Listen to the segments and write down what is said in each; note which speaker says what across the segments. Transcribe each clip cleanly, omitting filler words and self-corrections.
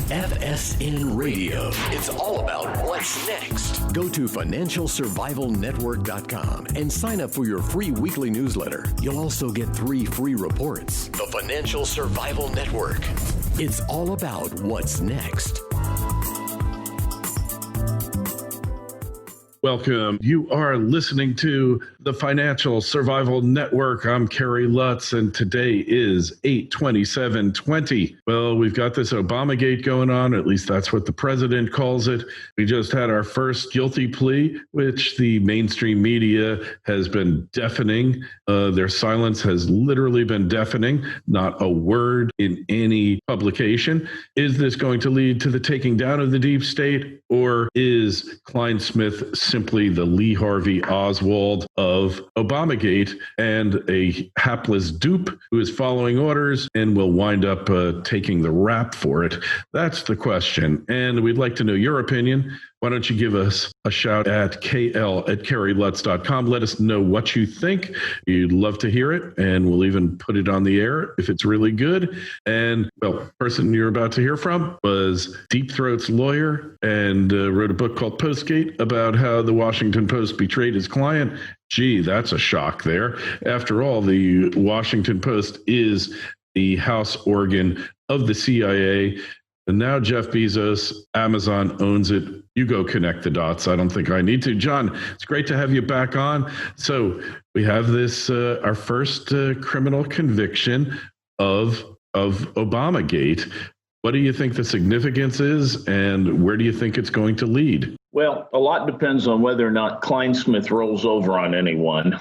Speaker 1: FSN Radio. It's all about what's next. Go to financialsurvivalnetwork.com and sign up for your free weekly newsletter. You'll also get 3 free reports. The Financial Survival Network. It's all about what's next.
Speaker 2: Welcome. You are listening to the Financial Survival Network. I'm Kerry Lutz, and today is 8/27/20. Well, we've got this Obamagate going on. At least that's what the president calls it. We just had our first guilty plea, which the mainstream media has been deafening. Their silence has literally been deafening. Not a word in any publication. Is this going to lead to the taking down of the deep state, or is Clinesmith simply the Lee Harvey Oswald of Obamagate and a hapless dupe who is following orders and will wind up taking the rap for it? That's the question. And we'd like to know your opinion. Why don't you give us a shout at kl@kerrylutz.com. Let us know what you think. You'd love to hear it, and we'll even put it on the air if it's really good. And, well, the person you're about to hear from was Deep Throat's lawyer and wrote a book called Postgate about how the Washington Post betrayed his client. Gee, that's a shock there. After all, the Washington Post is the house organ of the CIA. And now Jeff Bezos, Amazon owns it. You go connect the dots. I don't think I need to. John, it's great to have you back on. So we have this, our first criminal conviction of Obamagate. What do you think the significance is, and where do you think it's going to lead?
Speaker 3: Well, a lot depends on whether or not Clinesmith rolls over on anyone.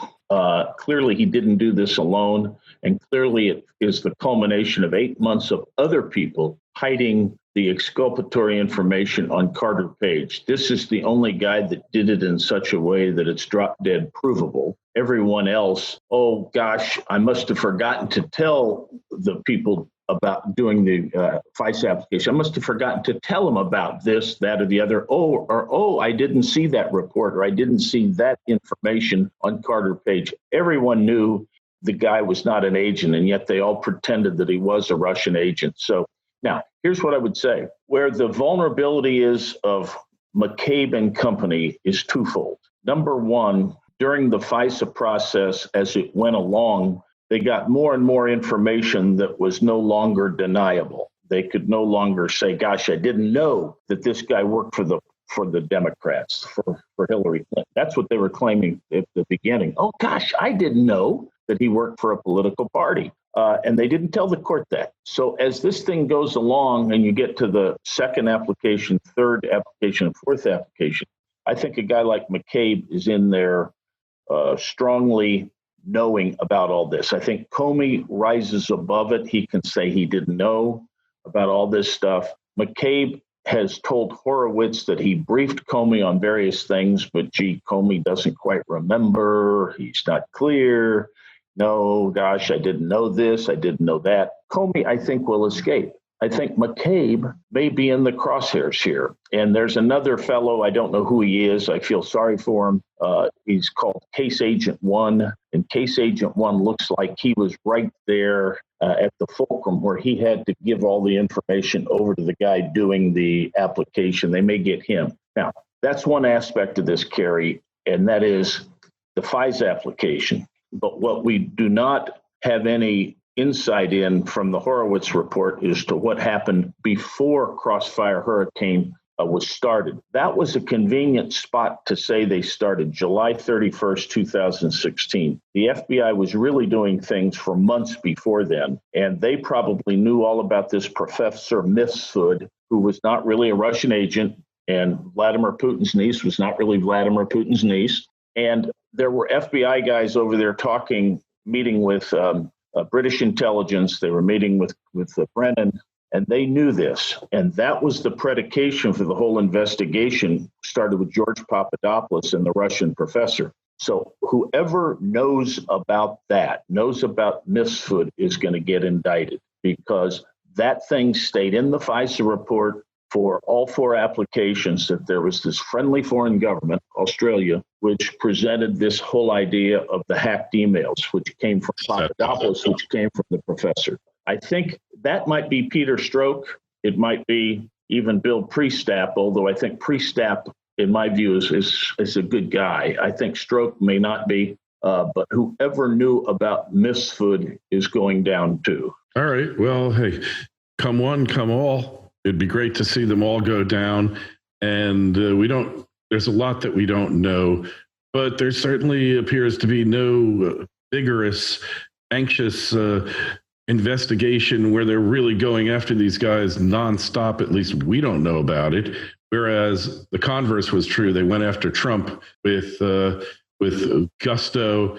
Speaker 3: Clearly, he didn't do this alone, and clearly it is the culmination of 8 months of other people hiding the exculpatory information on Carter Page. This is the only guy that did it in such a way that it's drop dead provable. Everyone else, oh gosh, I must have forgotten to tell the people about doing the FISA application. I must have forgotten to tell them about this, that, or the other. Oh, I didn't see that report, or I didn't see that information on Carter Page. Everyone knew the guy was not an agent, and yet they all pretended that he was a Russian agent. So now, here's what I would say. Where the vulnerability is of McCabe and company is twofold. Number one, during the FISA process, as it went along, they got more and more information that was no longer deniable. They could no longer say, gosh, I didn't know that this guy worked for the Democrats, for Hillary Clinton. That's what they were claiming at the beginning. Oh, gosh, I didn't know that he worked for a political party. And they didn't tell the court that. So as this thing goes along and you get to the second application, third application, and fourth application, I think a guy like McCabe is in there strongly knowing about all this. I think Comey rises above it. He can say he didn't know about all this stuff. McCabe has told Horowitz that he briefed Comey on various things, but gee, Comey doesn't quite remember. He's not clear. No, gosh, I didn't know this. I didn't know that. Comey, I think, will escape. I think McCabe may be in the crosshairs here. And there's another fellow, I don't know who he is. I feel sorry for him. He's called Case Agent 1. And Case Agent 1 looks like he was right there at the fulcrum where he had to give all the information over to the guy doing the application. They may get him. Now, that's one aspect of this, Kerry, and that is the FISA application. But what we do not have any insight in from the Horowitz report is to what happened before Crossfire Hurricane was started. That was a convenient spot to say they started July 31st, 2016. The FBI was really doing things for months before then, and they probably knew all about this Professor Mifsud, who was not really a Russian agent, and Vladimir Putin's niece was not really Vladimir Putin's niece. And there were FBI guys over there meeting with British intelligence. They were meeting with Brennan, and they knew this. And that was the predication for the whole investigation, started with George Papadopoulos and the Russian professor. So whoever knows about that, knows about Mifsud, is going to get indicted, because that thing stayed in the FISA report for all four applications, that there was this friendly foreign government, Australia, which presented this whole idea of the hacked emails, which came from Papadopoulos, which came from the professor. I think that might be Peter Strzok. It might be even Bill Priestap, although I think Priestap, in my view, is a good guy. I think Stroke may not be, but whoever knew about Misfood is going down too.
Speaker 2: All right. Well, hey, come one, come all. It'd be great to see them all go down. And there's a lot that we don't know, but there certainly appears to be no vigorous, anxious investigation where they're really going after these guys nonstop. At least we don't know about it. Whereas the converse was true. They went after Trump with gusto,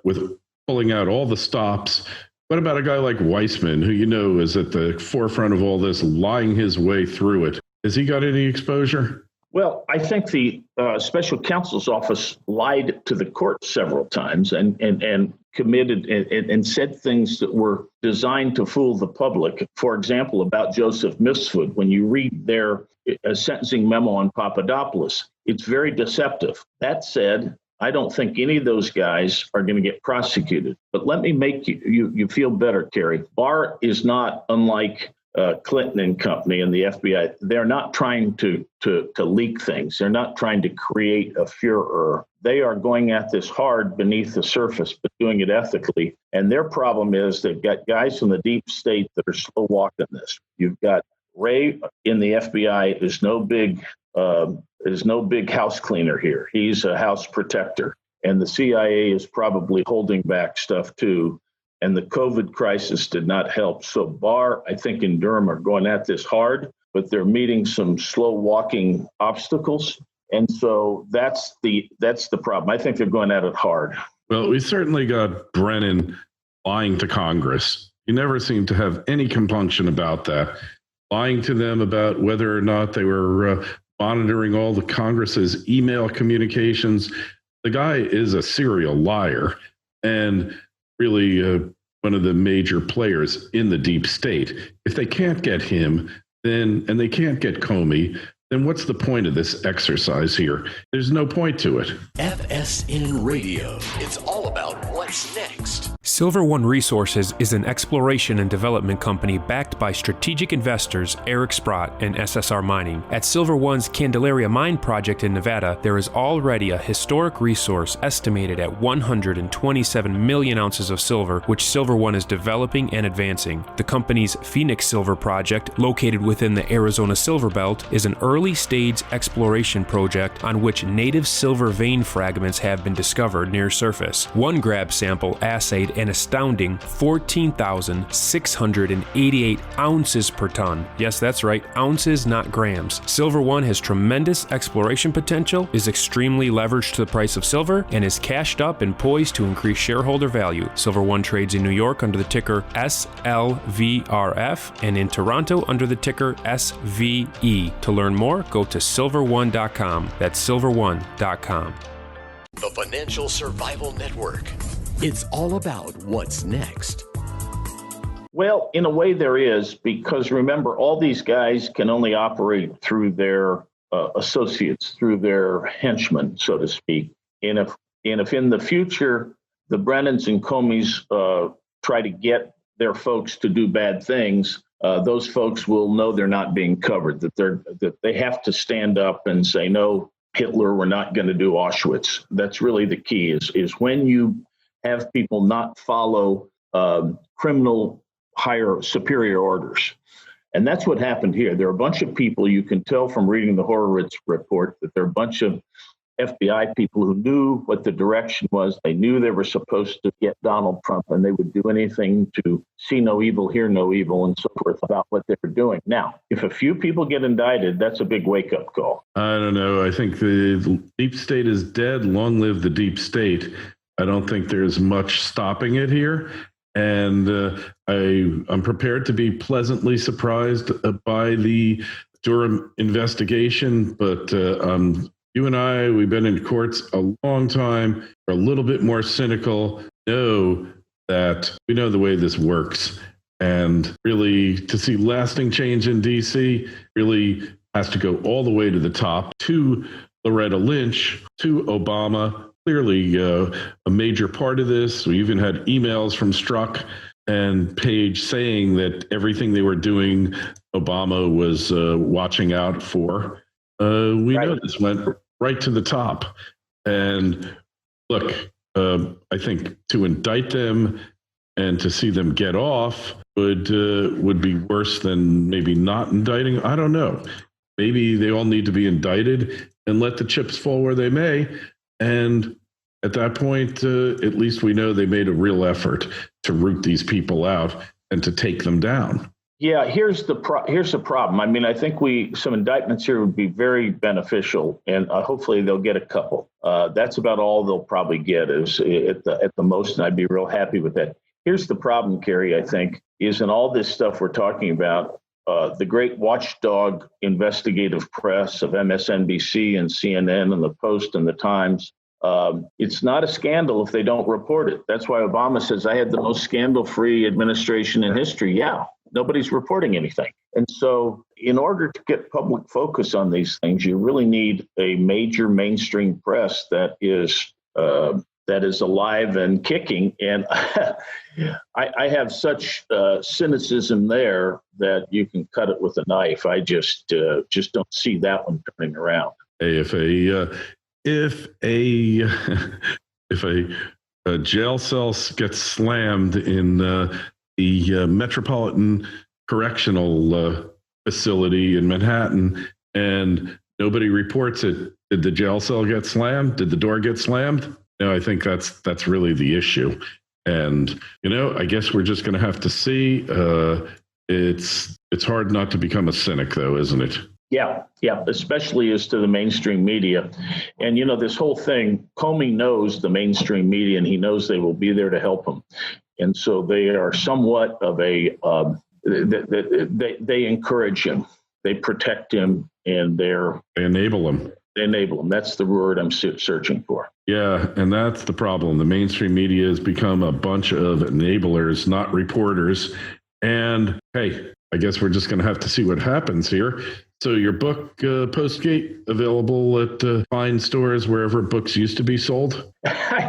Speaker 2: with pulling out all the stops. What about a guy like Weissman, who is at the forefront of all this, lying his way through it? Has he got any exposure?
Speaker 3: Well, I think the special counsel's office lied to the court several times and committed and said things that were designed to fool the public. For example, about Joseph Misfood, when you read their sentencing memo on Papadopoulos, it's very deceptive. That said, I don't think any of those guys are going to get prosecuted. But let me make you feel better, Kerry. Barr is not unlike Clinton and company and the FBI. They're not trying to leak things. They're not trying to create a furor. They are going at this hard beneath the surface, but doing it ethically. And their problem is they've got guys from the deep state that are slow walking this. You've got Ray in the FBI is no big house cleaner here. He's a house protector. And the CIA is probably holding back stuff too. And the COVID crisis did not help. So Barr, I think, and Durham are going at this hard, but they're meeting some slow walking obstacles. And so that's the problem. I think they're going at it hard.
Speaker 2: Well, we certainly got Brennan lying to Congress. You never seem to have any compunction about that. Lying to them about whether or not they were monitoring all the Congress's email communications. The guy is a serial liar and really one of the major players in the deep state. If they can't get him, and they can't get Comey, then what's the point of this exercise here? There's no point to it.
Speaker 1: FSN Radio. It's all about what's next.
Speaker 4: Silver One Resources is an exploration and development company backed by strategic investors Eric Sprott and SSR Mining. At Silver One's Candelaria Mine project in Nevada, there is already a historic resource estimated at 127 million ounces of silver, which Silver One is developing and advancing. The company's Phoenix Silver project, located within the Arizona Silver Belt, is an early-stage exploration project on which native silver vein fragments have been discovered near surface. One grab sample assayed an astounding 14,688 ounces per ton. Yes, that's right, ounces, not grams. Silver One has tremendous exploration potential, is extremely leveraged to the price of silver, and is cashed up and poised to increase shareholder value. Silver One trades in New York under the ticker SLVRF and in Toronto under the ticker SVE. To learn more, go to silverone.com. That's silverone.com.
Speaker 1: The Financial Survival Network. It's all about what's next.
Speaker 3: Well, in a way there is, because remember, all these guys can only operate through their associates, through their henchmen, so to speak. And if in the future, the Brennans and Comeys try to get their folks to do bad things, those folks will know they're not being covered, that they have to stand up and say, no, Hitler, we're not going to do Auschwitz. That's really the key, is when you have people not follow criminal higher superior orders. And that's what happened here. There are a bunch of people, you can tell from reading the Horowitz report, that there are a bunch of FBI people who knew what the direction was. They knew they were supposed to get Donald Trump, and they would do anything to see no evil, hear no evil, and so forth about what they were doing. Now, if a few people get indicted, that's a big wake-up call.
Speaker 2: I don't know. I think the deep state is dead. Long live the deep state. I don't think there's much stopping it here. And I'm prepared to be pleasantly surprised by the Durham investigation, but you and I, we've been in courts a long time. We're a little bit more cynical, know that we know the way this works. And really, to see lasting change in D.C. really has to go all the way to the top, to Loretta Lynch, to Obama. Clearly a major part of this. We even had emails from Strzok and Page saying that everything they were doing, Obama was watching out for. We know this went right to the top. And look, I think to indict them and to see them get off would be worse than maybe not indicting. I don't know. Maybe they all need to be indicted and let the chips fall where they may. And at that point, at least we know they made a real effort to root these people out and to take them down.
Speaker 3: Yeah, here's the problem. I mean, I think some indictments here would be very beneficial, and hopefully they'll get a couple. That's about all they'll probably get is at the most, and I'd be real happy with that. Here's the problem, Kerry, I think, is in all this stuff we're talking about, the great watchdog investigative press of MSNBC and CNN and the Post and the Times. It's not a scandal if they don't report it. That's why Obama says, I had the most scandal-free administration in history. Yeah, nobody's reporting anything. And so in order to get public focus on these things, you really need a major mainstream press that is alive and kicking. And I have such cynicism there that you can cut it with a knife. I just don't see that one turning around.
Speaker 2: Hey, if a jail cell gets slammed in the Metropolitan Correctional Facility in Manhattan and nobody reports it, did the jail cell get slammed? Did the door get slammed? No, I think that's really the issue. And, I guess we're just going to have to see. It's hard not to become a cynic, though, isn't it?
Speaker 3: Yeah, especially as to the mainstream media. And, this whole thing, Comey knows the mainstream media, and he knows they will be there to help him. And so they are somewhat of they encourage him, they protect him, and they
Speaker 2: enable him.
Speaker 3: They enable him. That's the word I'm searching for.
Speaker 2: Yeah, and that's the problem. The mainstream media has become a bunch of enablers, not reporters. And hey, I guess we're just going to have to see what happens here. So your book, Postgate, available at fine stores wherever books used to be sold?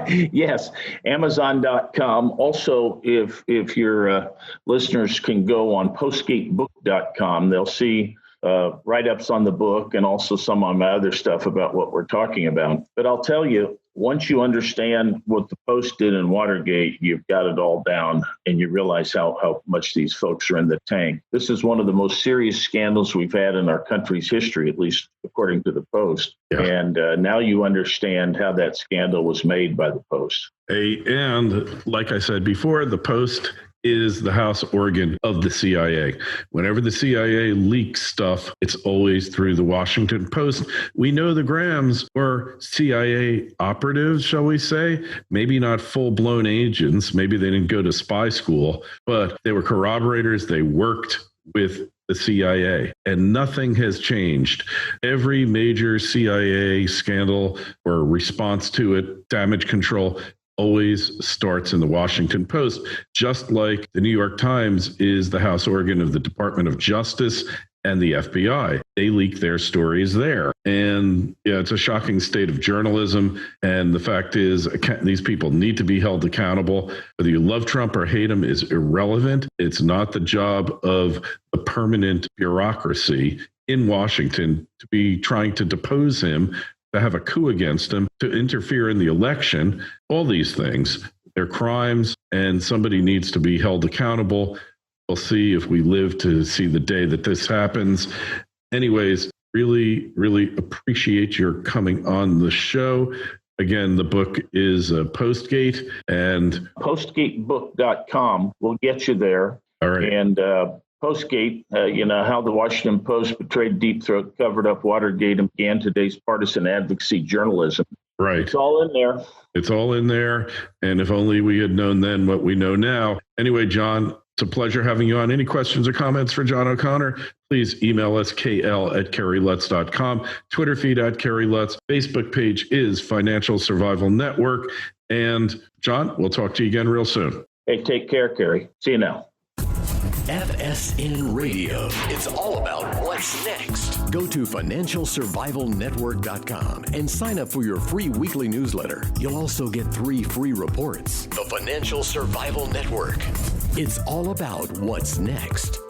Speaker 3: Yes, Amazon.com. Also, if your listeners can go on postgatebook.com, they'll see write-ups on the book and also some on my other stuff about what we're talking about. But I'll tell you, once you understand what the Post did in Watergate, you've got it all down and you realize how much these folks are in the tank. This is one of the most serious scandals we've had in our country's history, at least according to the Post. Yeah. And now you understand how that scandal was made by the Post.
Speaker 2: And like I said before, the Post is the house organ of the CIA. Whenever the CIA leaks stuff, it's always through the Washington Post. We know the Grahams were CIA operatives, shall we say? Maybe not full-blown agents. Maybe they didn't go to spy school, but they were corroborators. They worked with the CIA, and nothing has changed. Every major CIA scandal or response to it, damage control, always starts in the Washington Post, just like the New York Times is the house organ of the Department of Justice and the FBI. They leak their stories there. And yeah, it's a shocking state of journalism. And the fact is, these people need to be held accountable. Whether you love Trump or hate him is irrelevant. It's not the job of the permanent bureaucracy in Washington to be trying to depose him, to have a coup against him, to interfere in the election. All these things, they're crimes, and somebody needs to be held accountable. We'll see if we live to see the day that this happens. Anyways, really, really appreciate your coming on the show. Again, the book is Postgate, and
Speaker 3: postgatebook.com will get you there.
Speaker 2: All right.
Speaker 3: And Postgate, how the Washington Post betrayed Deep Throat, covered up Watergate, and began today's partisan advocacy journalism.
Speaker 2: Right.
Speaker 3: It's all in there.
Speaker 2: It's all in there. And if only we had known then what we know now. Anyway, John, it's a pleasure having you on. Any questions or comments for John O'Connor, please email us, kl@kerrylutz.com, Twitter feed @KerryLutz, Facebook page is Financial Survival Network. And John, we'll talk to you again real soon.
Speaker 3: Hey, take care, Kerry. See you now.
Speaker 1: FSN Radio. It's all about what's next. Go to financialsurvivalnetwork.com and sign up for your free weekly newsletter. You'll also get 3 free reports. The Financial Survival Network. It's all about what's next.